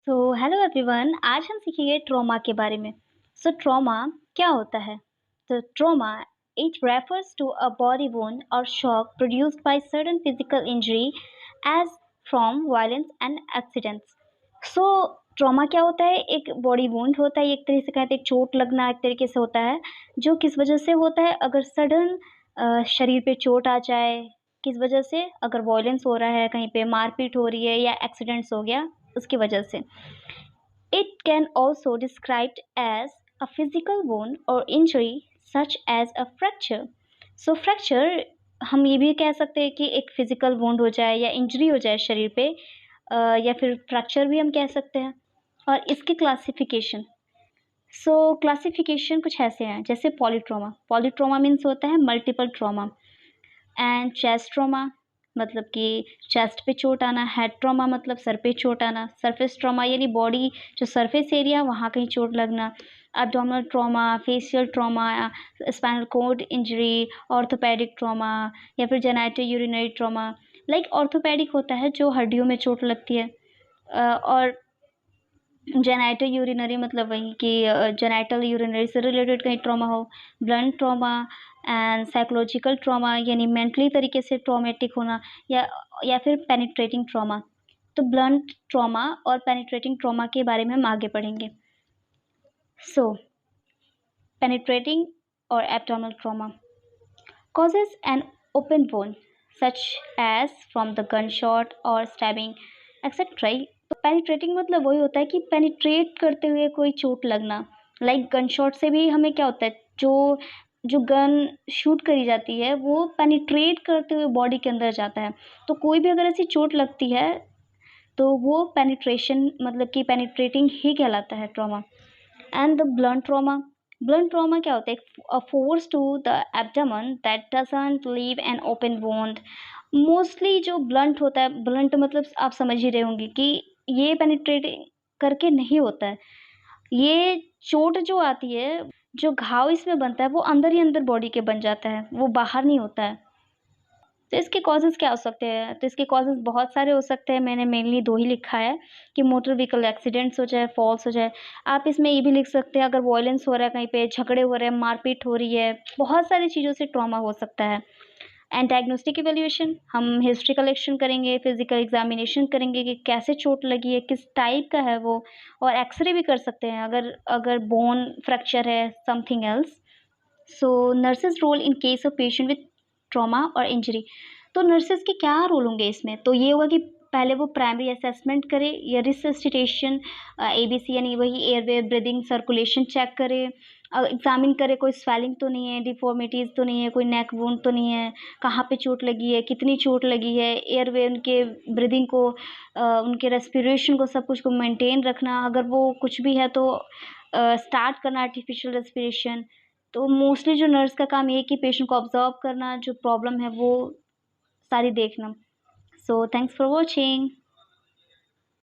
तो hello everyone, आज हम सीखेंगे ट्रॉमा के बारे में। ट्रॉमा क्या होता है? तो trauma it refers to a body wound और shock produced by sudden physical injury as from violence and accidents. So trauma क्या होता है? एक बॉडी वुंड होता है, एक तरह से कहते हैं चोट लगना एक तरीके से होता है, जो किस वजह से होता है? अगर सडन शरीर पे चोट आ जाए, किस वजह से? अगर वायलेंस हो रहा है, कहीं पे मारपीट हो रही है या एक्सीडेंट्स हो गया उसकी वजह से। It can also described as a physical wound or injury such as a fracture. Fracture हम ये भी कह सकते हैं कि एक फिजिकल वुंड हो जाए या इंजरी हो जाए शरीर पे, या फिर फ्रैक्चर भी हम कह सकते हैं। और इसकी क्लासिफिकेशन, क्लासिफिकेशन कुछ ऐसे हैं जैसे पॉलीट्रॉमा। पॉलीट्रॉमा मीन्स होता है multiple trauma. And chest trauma मतलब कि चेस्ट पे चोट आना। हेड ट्रॉमा मतलब सर पे चोट आना। सरफेस ट्रॉमा यानी बॉडी जो सरफेस एरिया वहाँ कहीं चोट लगना। Abdominal trauma, facial trauma, spinal cord injury, orthopaedic trauma या फिर genito urinary trauma. Like orthopaedic होता है जो हड्डियों में चोट लगती है, और जेनाइटल यूरिनरी मतलब वही कि जेनाइटल यूरिनरी से रिलेटेड कहीं ट्रॉमा हो। Blunt trauma and psychological trauma यानी मेंटली तरीके से ट्रॉमेटिक होना, या फिर पेनिट्रेटिंग ट्रॉमा। तो ब्लंट ट्रॉमा और पेनिट्रेटिंग ट्रॉमा के बारे में हम आगे पढ़ेंगे। पेनिट्रेटिंग और abdominal trauma causes an open wound such as from the gunshot or stabbing etc। तो पेनिट्रेटिंग मतलब वही होता है कि पेनिट्रेट करते हुए कोई चोट लगना। लाइक गन शॉट से भी हमें क्या होता है, जो जो गन शूट करी जाती है वो पेनिट्रेट करते हुए बॉडी के अंदर जाता है। तो कोई भी अगर ऐसी चोट लगती है तो वो पेनिट्रेशन मतलब कि पेनिट्रेटिंग ही कहलाता है trauma. And the blunt trauma, blunt trauma क्या होता है? A force to the abdomen that doesn't leave an open wound. Mostly जो ब्लंट होता है, ब्लंट मतलब आप समझ ही रहे होंगे कि ये पेनिट्रेटिंग करके नहीं होता है। ये चोट जो आती है, जो घाव इसमें बनता है वो अंदर ही अंदर बॉडी के बन जाता है, वो बाहर नहीं होता है। तो इसके कॉजेज़ क्या हो सकते हैं? तो इसके कॉजेज़ बहुत सारे हो सकते हैं। मैंने मेनली 2 ही लिखा है कि मोटर व्हीकल एक्सीडेंट्स हो जाए, फॉल्स हो जाए। आप इसमें ये भी लिख सकते हैं अगर वॉयलेंस हो रहा है, कहीं पे झगड़े हो रहे हैं, मारपीट हो रही है, बहुत सारी चीज़ों से ट्रॉमा हो सकता है। एंड डायग्नोस्टिक इवैल्यूएशन, हम हिस्ट्री कलेक्शन करेंगे, फिजिकल एग्जामिनेशन करेंगे कि कैसे चोट लगी है, किस टाइप का है वो, और एक्स-रे भी कर सकते हैं अगर अगर बोन फ्रैक्चर है, something else. Nurses role in case of patient with trauma और इंजरी। तो नर्सेस के क्या रोल होंगे इसमें? तो ये होगा कि पहले वो प्राइमरी असेसमेंट करे या रिससिटेशन, एबीसी यानी वही एयरवे, ब्रीदिंग, सर्कुलेशन चेक करे, एग्जामिन करे कोई स्वेलिंग तो नहीं है, डिफॉर्मिटीज़ तो नहीं है, कोई नेक वुंड तो नहीं है, कहाँ पे चोट लगी है, कितनी चोट लगी है, एयरवे, उनके ब्रीदिंग को, उनके रेस्पिरेशन को, सब कुछ को मेंटेन रखना। अगर वो कुछ भी है तो स्टार्ट करना आर्टिफिशियल रेस्पिरेशन। तो मोस्टली जो नर्स का काम ये है कि पेशेंट को ऑब्जर्व करना, जो प्रॉब्लम है वो सारी देखना। Thanks for watching.